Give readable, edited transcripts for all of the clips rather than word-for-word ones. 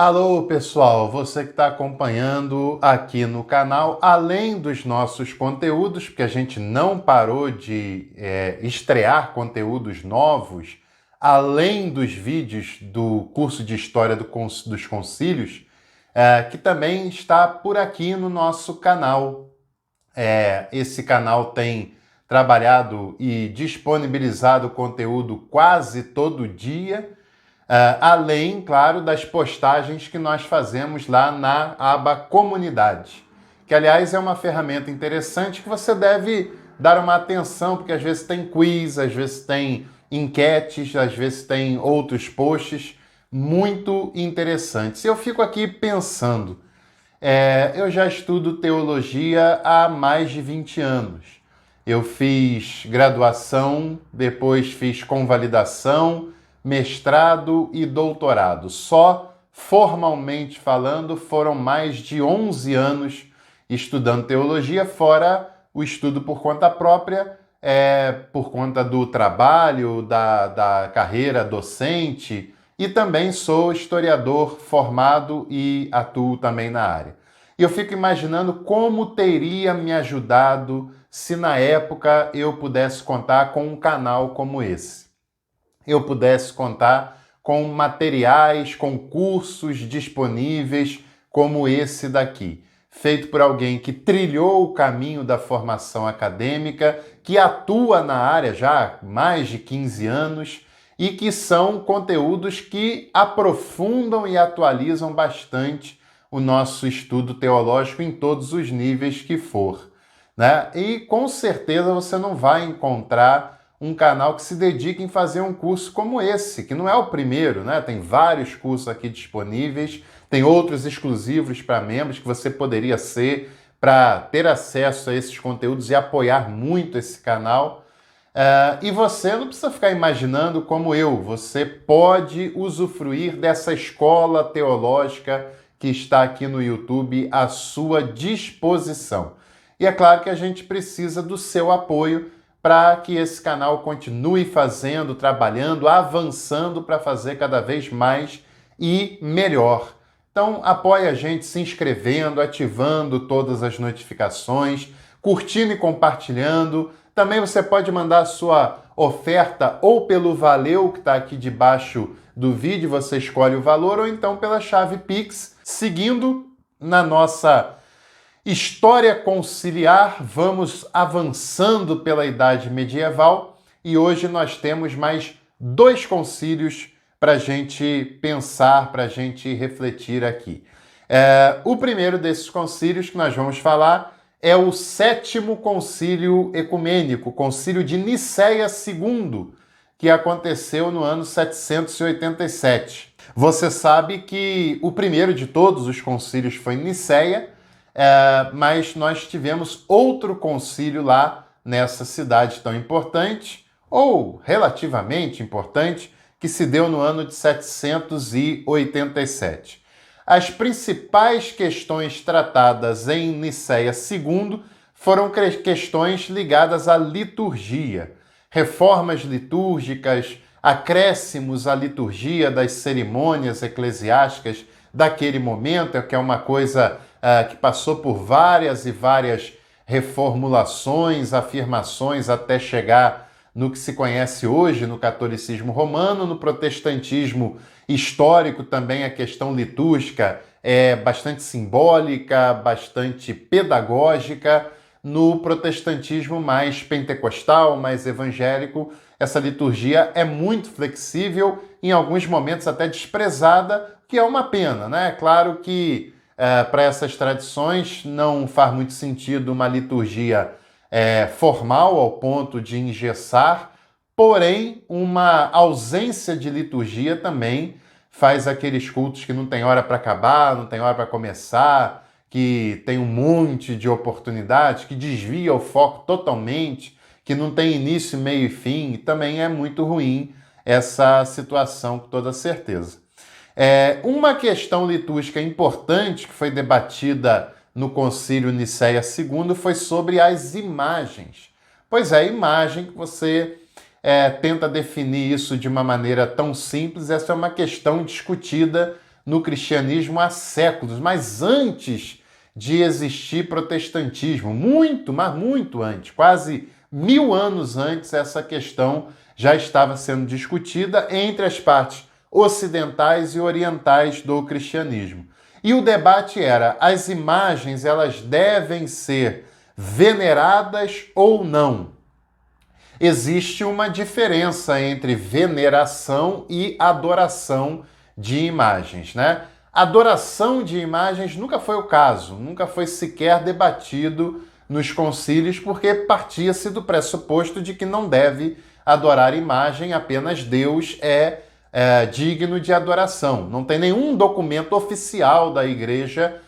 Alô, pessoal, você que está acompanhando aqui no canal, além dos nossos conteúdos, porque a gente não parou de estrear conteúdos novos, além dos vídeos do curso de História dos Concílios, que também está por aqui no nosso canal. Esse canal tem trabalhado e disponibilizado conteúdo quase todo dia, além, claro, das postagens que nós fazemos lá na aba Comunidade, que, aliás, é uma ferramenta interessante que você deve dar uma atenção, porque às vezes tem quiz, às vezes tem enquetes, às vezes tem outros posts muito interessantes. Eu fico aqui pensando, eu já estudo teologia há mais de 20 anos. Eu fiz graduação, depois fiz convalidação, mestrado e doutorado. Só formalmente falando, foram mais de 11 anos estudando teologia, fora o estudo por conta própria, por conta do trabalho, da carreira docente, e também sou historiador formado e atuo também na área. E eu fico imaginando como teria me ajudado se na época eu pudesse contar com um canal como esse. Eu pudesse contar com materiais, com cursos disponíveis como esse daqui, feito por alguém que trilhou o caminho da formação acadêmica, que atua na área já há mais de 15 anos e que são conteúdos que aprofundam e atualizam bastante o nosso estudo teológico em todos os níveis que for, né? E com certeza você não vai encontrar um canal que se dedique em fazer um curso como esse, que não é o primeiro, né? Tem vários cursos aqui disponíveis, tem outros exclusivos para membros que você poderia ser para ter acesso a esses conteúdos e apoiar muito esse canal. E você não precisa ficar imaginando como você pode usufruir dessa escola teológica que está aqui no YouTube à sua disposição. E é claro que a gente precisa do seu apoio para que esse canal continue fazendo, trabalhando, avançando para fazer cada vez mais e melhor. Então apoie a gente se inscrevendo, ativando todas as notificações, curtindo e compartilhando. Também você pode mandar a sua oferta ou pelo Valeu, que está aqui debaixo do vídeo, você escolhe o valor, ou então pela chave Pix. Seguindo na nossa história conciliar, vamos avançando pela Idade Medieval e hoje nós temos mais 2 concílios para a gente pensar, para a gente refletir aqui. O primeiro desses concílios que nós vamos falar é o 7º Concílio Ecumênico, Concílio de Nicéia II, que aconteceu no ano 787. Você sabe que o primeiro de todos os concílios foi em Nicéia, mas nós tivemos outro concílio lá nessa cidade tão importante, ou relativamente importante, que se deu no ano de 787. As principais questões tratadas em Nicéia II foram questões ligadas à liturgia, reformas litúrgicas, acréscimos à liturgia das cerimônias eclesiásticas daquele momento, que é uma coisa que passou por várias e várias reformulações, afirmações, até chegar no que se conhece hoje no catolicismo romano. No protestantismo histórico também a questão litúrgica é bastante simbólica, bastante pedagógica. No protestantismo mais pentecostal, mais evangélico, essa liturgia é muito flexível, em alguns momentos até desprezada, que é uma pena, né? Claro que para essas tradições não faz muito sentido uma liturgia formal ao ponto de engessar, porém uma ausência de liturgia também faz aqueles cultos que não tem hora para acabar, não tem hora para começar, que tem um monte de oportunidades, que desvia o foco totalmente, que não tem início, meio e fim, e também é muito ruim essa situação, com toda certeza. Uma questão litúrgica importante que foi debatida no Concílio Nicéia II foi sobre as imagens. Pois é, imagem que você tenta definir isso de uma maneira tão simples, essa é uma questão discutida no cristianismo há séculos, mas antes de existir protestantismo, muito, mas muito antes, quase 1000 anos antes, essa questão já estava sendo discutida entre as partes ocidentais e orientais do cristianismo. E o debate era: as imagens, elas devem ser veneradas ou não? Existe uma diferença entre veneração e adoração de imagens, né? Adoração de imagens nunca foi o caso, nunca foi sequer debatido nos concílios, porque partia-se do pressuposto de que não deve adorar imagem, apenas Deus é digno de adoração. Não tem nenhum documento oficial da igreja,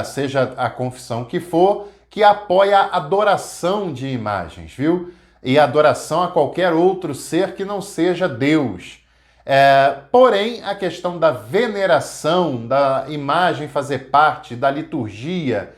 seja a confissão que for, que apoia a adoração de imagens, viu? E adoração a qualquer outro ser que não seja Deus. Porém, a questão da veneração, da imagem fazer parte da liturgia,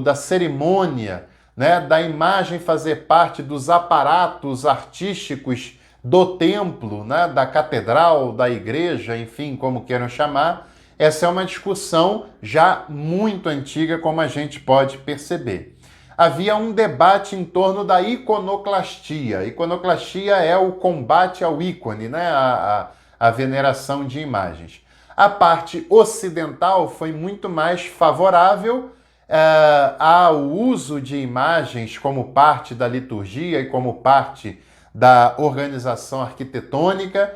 da cerimônia, né, da imagem fazer parte dos aparatos artísticos do templo, né, da catedral, da igreja, enfim, como queiram chamar, essa é uma discussão já muito antiga, como a gente pode perceber. Havia um debate em torno da iconoclastia. Iconoclastia é o combate ao ícone, né, a veneração de imagens. A parte ocidental foi muito mais favorável ao uso de imagens como parte da liturgia e como parte da organização arquitetônica,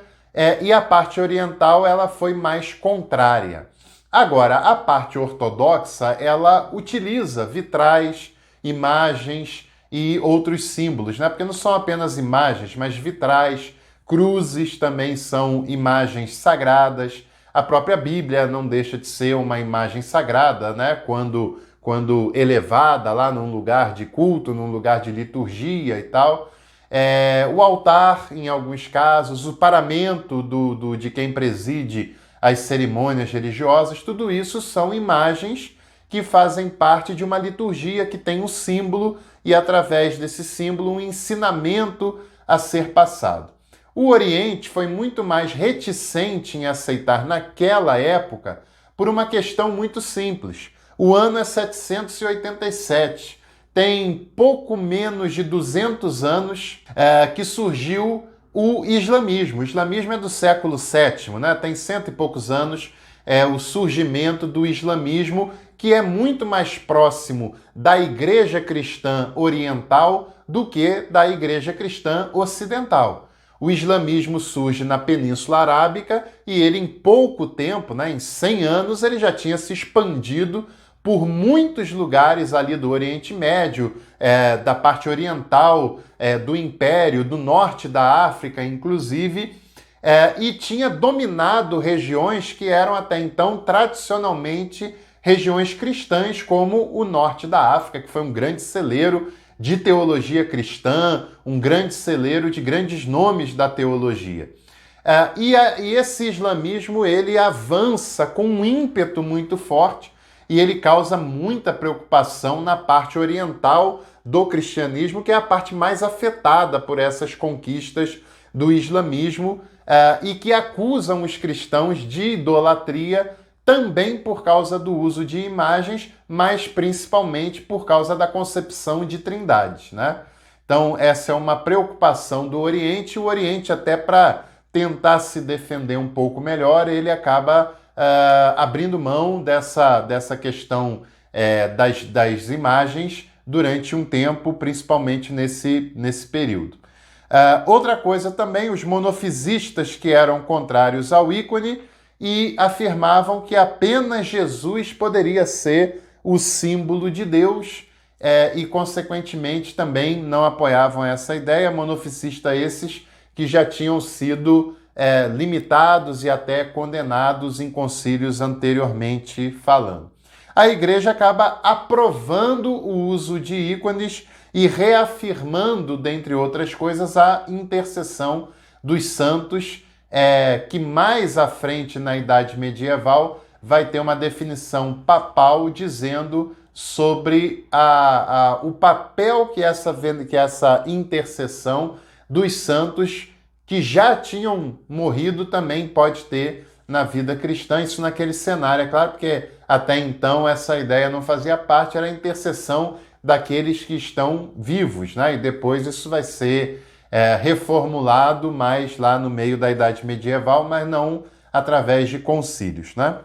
e a parte oriental ela foi mais contrária. Agora, a parte ortodoxa ela utiliza vitrais, imagens e outros símbolos, né? Porque não são apenas imagens, mas vitrais, cruzes também são imagens sagradas. A própria Bíblia não deixa de ser uma imagem sagrada, né? Quando elevada lá num lugar de culto, num lugar de liturgia e tal. O altar, em alguns casos, o paramento de quem preside as cerimônias religiosas, tudo isso são imagens que fazem parte de uma liturgia que tem um símbolo e, através desse símbolo, um ensinamento a ser passado. O Oriente foi muito mais reticente em aceitar naquela época por uma questão muito simples. O ano é 787. Tem pouco menos de 200 anos que surgiu o islamismo. O islamismo é do século VII, né? Tem 100 e poucos anos o surgimento do islamismo, que é muito mais próximo da igreja cristã oriental do que da igreja cristã ocidental. O islamismo surge na Península Arábica e ele, em pouco tempo, né, em 100 anos, ele já tinha se expandido por muitos lugares ali do Oriente Médio, da parte oriental do Império, do norte da África, inclusive, e tinha dominado regiões que eram até então tradicionalmente regiões cristãs, como o norte da África, que foi um grande celeiro de teologia cristã, um grande celeiro de grandes nomes da teologia. E esse islamismo ele avança com um ímpeto muito forte e ele causa muita preocupação na parte oriental do cristianismo, que é a parte mais afetada por essas conquistas do islamismo, e que acusam os cristãos de idolatria também por causa do uso de imagens, mas principalmente por causa da concepção de trindade, né? Então, essa é uma preocupação do Oriente. O Oriente, até para tentar se defender um pouco melhor, ele acaba abrindo mão dessa questão das imagens durante um tempo, principalmente nesse período. Outra coisa também, os monofisistas, que eram contrários ao ícone e afirmavam que apenas Jesus poderia ser o símbolo de Deus, e, consequentemente, também não apoiavam essa ideia. Monofistas esses que já tinham sido limitados e até condenados em concílios anteriormente falando. A igreja acaba aprovando o uso de ícones e reafirmando, dentre outras coisas, a intercessão dos santos, que mais à frente, na Idade Medieval, vai ter uma definição papal dizendo sobre o papel que essa intercessão dos santos que já tinham morrido também pode ter na vida cristã, isso naquele cenário, é claro, porque até então essa ideia não fazia parte, era a intercessão daqueles que estão vivos, né? E depois isso vai ser reformulado mais lá no meio da Idade Medieval, mas não através de concílios, né?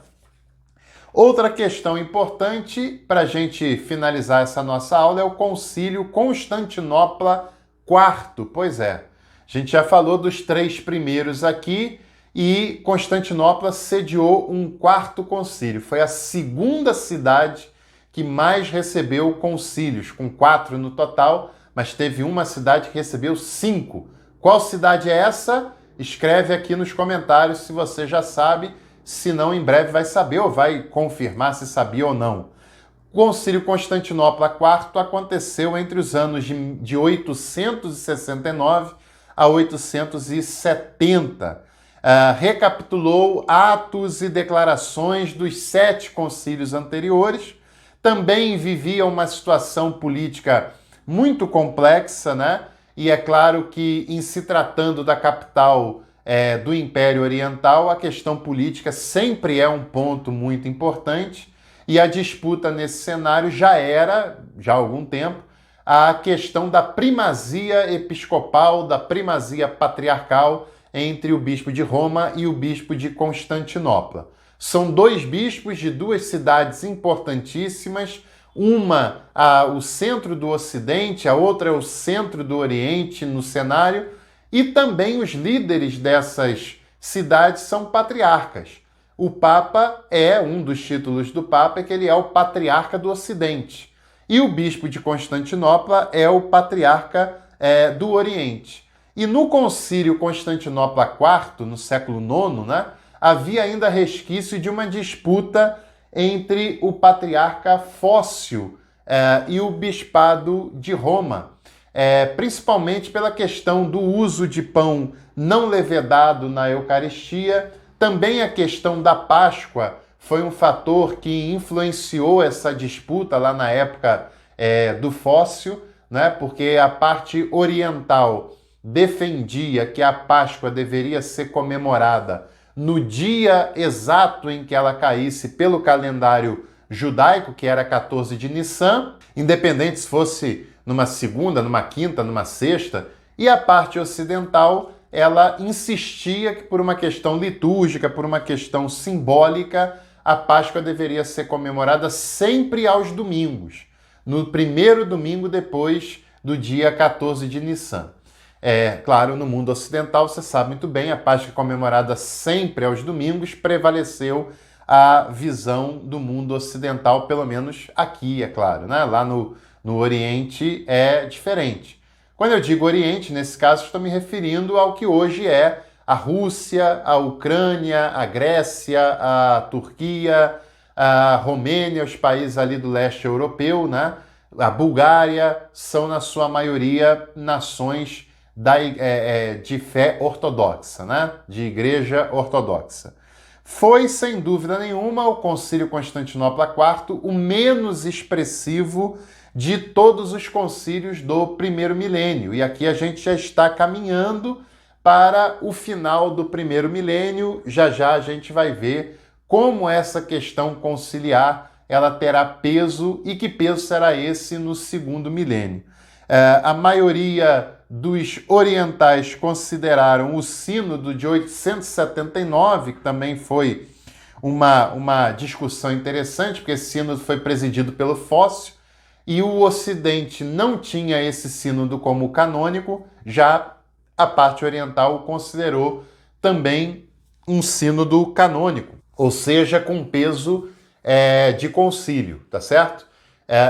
Outra questão importante para a gente finalizar essa nossa aula é o Concílio Constantinopla IV. Pois é, a gente já falou dos 3 primeiros aqui e Constantinopla sediou um 4º concílio. Foi a segunda cidade que mais recebeu concílios, com 4 no total, mas teve uma cidade que recebeu 5. Qual cidade é essa? Escreve aqui nos comentários se você já sabe. Se não, em breve vai saber ou vai confirmar se sabia ou não. O Concílio Constantinopla IV aconteceu entre os anos de 869 a 870. Recapitulou atos e declarações dos 7 concílios anteriores. Também vivia uma situação política muito complexa, né? E é claro que, em se tratando da capital do Império Oriental, a questão política sempre é um ponto muito importante, e a disputa nesse cenário já há algum tempo, a questão da primazia episcopal, da primazia patriarcal entre o bispo de Roma e o bispo de Constantinopla. São 2 bispos de 2 cidades importantíssimas, uma o centro do Ocidente, a outra é o centro do Oriente no cenário, e também os líderes dessas cidades são patriarcas. O Papa um dos títulos do Papa é que ele é o patriarca do Ocidente. E o bispo de Constantinopla é o patriarca do Oriente. E no Concílio Constantinopla IV, no século IX, né, havia ainda resquício de uma disputa entre o patriarca Fócio e o bispado de Roma. Principalmente pela questão do uso de pão não levedado na Eucaristia. Também a questão da Páscoa foi um fator que influenciou essa disputa lá na época do Fócio, né? Porque a parte oriental defendia que a Páscoa deveria ser comemorada no dia exato em que ela caísse pelo calendário judaico, que era 14 de Nissan, independente se fosse numa segunda, numa quinta, numa sexta, e a parte ocidental, ela insistia que por uma questão litúrgica, por uma questão simbólica, a Páscoa deveria ser comemorada sempre aos domingos, no primeiro domingo depois do dia 14 de Nissan. Claro, no mundo ocidental, você sabe muito bem, a Páscoa comemorada sempre aos domingos, prevaleceu a visão do mundo ocidental, pelo menos aqui, é claro, né? Lá no Oriente é diferente. Quando eu digo Oriente, nesse caso, estou me referindo ao que hoje é a Rússia, a Ucrânia, a Grécia, a Turquia, a Romênia, os países ali do leste europeu, né? A Bulgária, são na sua maioria nações de fé ortodoxa, né? De igreja ortodoxa. Foi, sem dúvida nenhuma, o Concílio Constantinopla IV o menos expressivo de todos os concílios do primeiro milênio. E aqui a gente já está caminhando para o final do primeiro milênio. Já já a gente vai ver como essa questão conciliar ela terá peso e que peso será esse no segundo milênio. A maioria dos orientais consideraram o sínodo de 879, que também foi uma discussão interessante, porque esse sínodo foi presidido pelo Fócio, e o Ocidente não tinha esse sínodo como canônico, já a parte oriental o considerou também um sínodo canônico, ou seja, com peso de concílio, tá certo?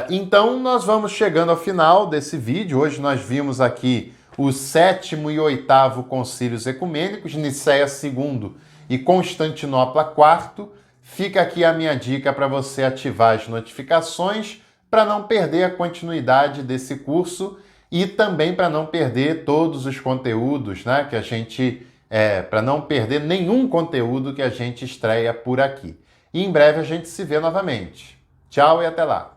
Então, nós vamos chegando ao final desse vídeo. Hoje nós vimos aqui o 7º e 8º concílios ecumênicos, Nicéia II e Constantinopla IV. Fica aqui a minha dica para você ativar as notificações para não perder a continuidade desse curso e também para não perder todos os conteúdos, né, que a gente... para não perder nenhum conteúdo que a gente estreia por aqui. E em breve a gente se vê novamente. Tchau e até lá!